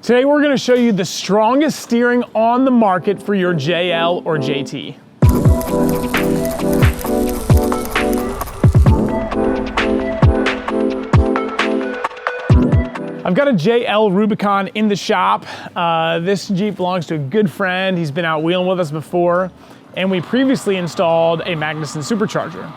Today we're gonna show you the strongest steering on the market for your JL or JT. I've got a JL Rubicon in the shop. This Jeep belongs to a good friend. He's been out wheeling with us before, and we previously installed a Magnuson supercharger.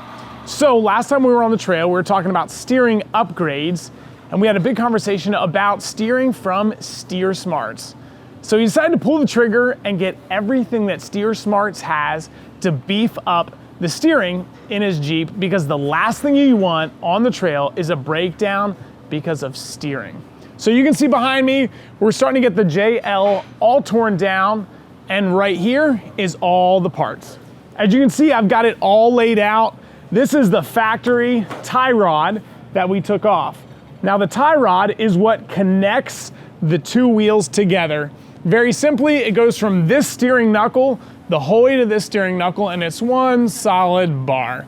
So last time we were on the trail, we were talking about steering upgrades, and we had a big conversation about steering from SteerSmarts. So he decided to pull the trigger and get everything that SteerSmarts has to beef up the steering in his Jeep, because the last thing you want on the trail is a breakdown because of steering. So you can see behind me, we're starting to get the JL all torn down, and right here is all the parts. As you can see, I've got it all laid out. This is the factory tie rod that we took off. Now the tie rod is what connects the two wheels together. Very simply, it goes from this steering knuckle the whole way to this steering knuckle, and it's one solid bar.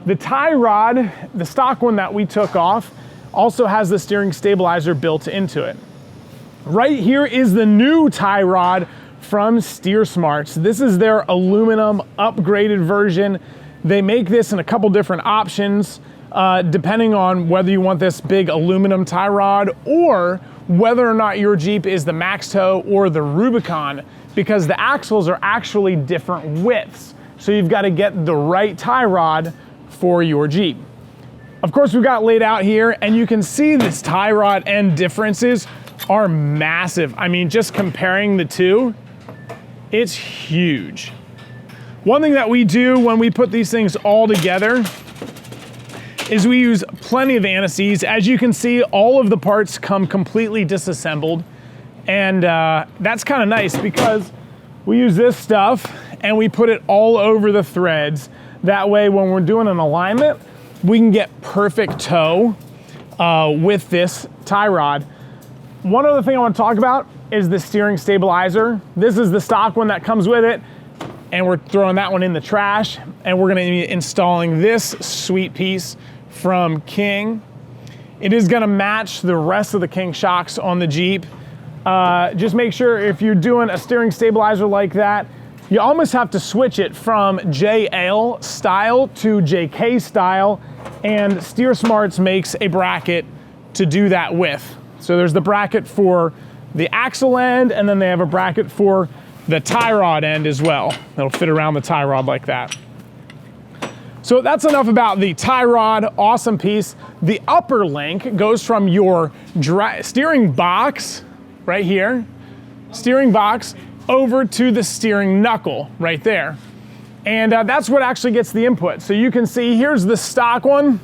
The tie rod, the stock one that we took off, also has the steering stabilizer built into it. Right here is the new tie rod from SteerSmarts. This is their aluminum upgraded version. They make this in a couple different options, depending on whether you want this big aluminum tie rod or whether or not your Jeep is the Max Tow or the Rubicon, because the axles are actually different widths. So you've got to get the right tie rod for your Jeep. Of course, we've got laid out here, and you can see this tie rod end differences are massive. I mean, just comparing the two, it's huge. One thing that we do when we put these things all together is we use plenty of anti-seize. As you can see, all of the parts come completely disassembled, and that's kind of nice because we use this stuff and we put it all over the threads. That way, when we're doing an alignment, we can get perfect tow with this tie rod. One other thing I want to talk about is the steering stabilizer. This is the stock one that comes with it, and we're throwing that one in the trash, and we're going to be installing this sweet piece from King. It is going to match the rest of the King shocks on the Jeep. Just make sure if you're doing a steering stabilizer like that, you almost have to switch it from JL style to JK style, and SteerSmarts makes a bracket to do that with. So there's the bracket for the axle end, and then they have a bracket for the tie rod end as well. That'll fit around the tie rod like that. So that's enough about the tie rod, awesome piece. The upper link goes from your steering box right here, steering box, over to the steering knuckle right there. And that's what actually gets the input. So you can see here's the stock one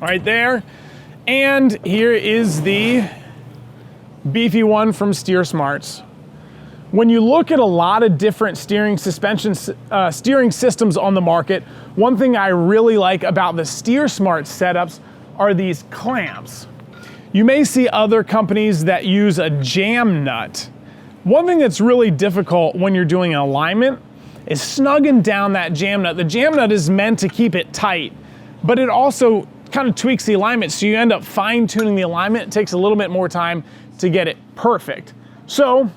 right there. And here is the beefy one from SteerSmarts. When you look at a lot of different steering systems on the market, one thing I really like about the SteerSmarts setups are these clamps. You may see other companies that use a jam nut. One thing that's really difficult when you're doing an alignment is snugging down that jam nut. The jam nut is meant to keep it tight, but it also kind of tweaks the alignment, so you end up fine-tuning the alignment. It takes a little bit more time to get it perfect. So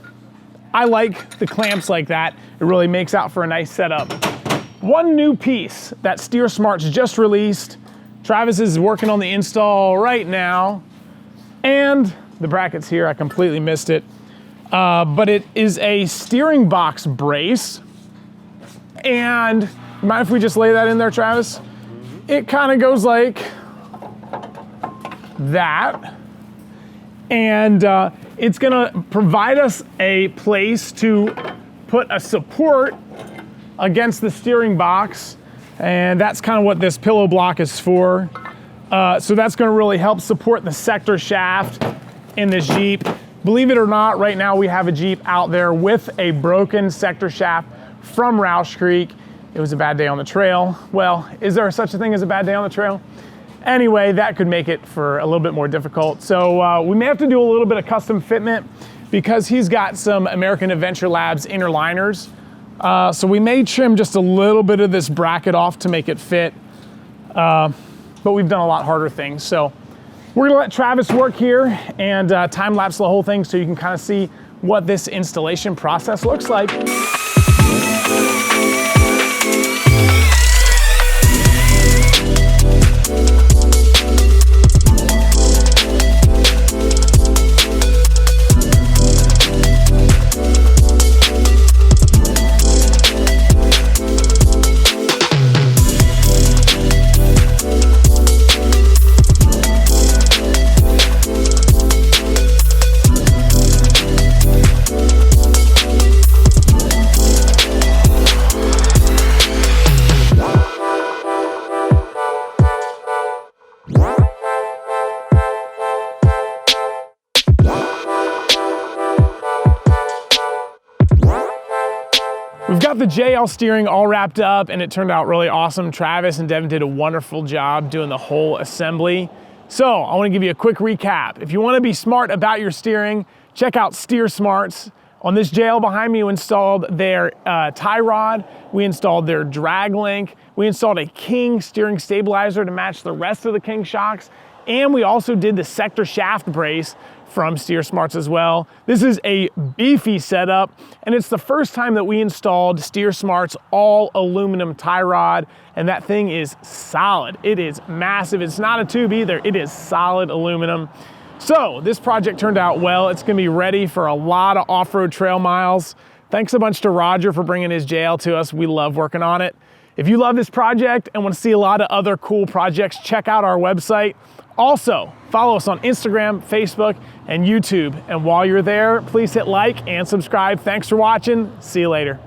I like the clamps like that. It really makes out for a nice setup. One new piece that SteerSmarts just released. Travis is working on the install right now, and the bracket's here. I completely missed it. But it is a steering box brace. And mind if we just lay that in there, Travis? It kind of goes like that. And it's gonna provide us a place to put a support against the steering box. And that's kind of what this pillow block is for. So that's gonna really help support the sector shaft in this Jeep. Believe it or not, right now we have a Jeep out there with a broken sector shaft from Roush Creek. It was a bad day on the trail. Well, is there such a thing as a bad day on the trail? Anyway, that could make it for a little bit more difficult. So we may have to do a little bit of custom fitment because he's got some American Adventure Labs inner liners. So we may trim just a little bit of this bracket off to make it fit. But we've done a lot harder things. So We're gonna let Travis work here and time lapse the whole thing so you can kind of see what this installation process looks like. We've got the JL steering all wrapped up and it turned out really awesome. Travis and Devin did a wonderful job doing the whole assembly. So I want to give you a quick recap. If you want to be smart about your steering, check out SteerSmarts. On this JL behind me, we installed their tie rod, we installed their drag link, we installed a King steering stabilizer to match the rest of the King shocks, and we also did the sector shaft brace from SteerSmarts as well. This is a BEEFY setup, and it's the first time that we installed SteerSmarts all aluminum tie rod, and that thing is solid. It is massive. It's not a tube either. It is solid aluminum. So this project turned out well. It's gonna be ready for a lot of off-road trail miles. Thanks a bunch to Roger for bringing his JL to us. We love working on it. If you love this project and want to see a lot of other cool projects, check out our website. Also, follow us on Instagram, Facebook, and YouTube. And while you're there, please hit like and subscribe. Thanks for watching. See you later.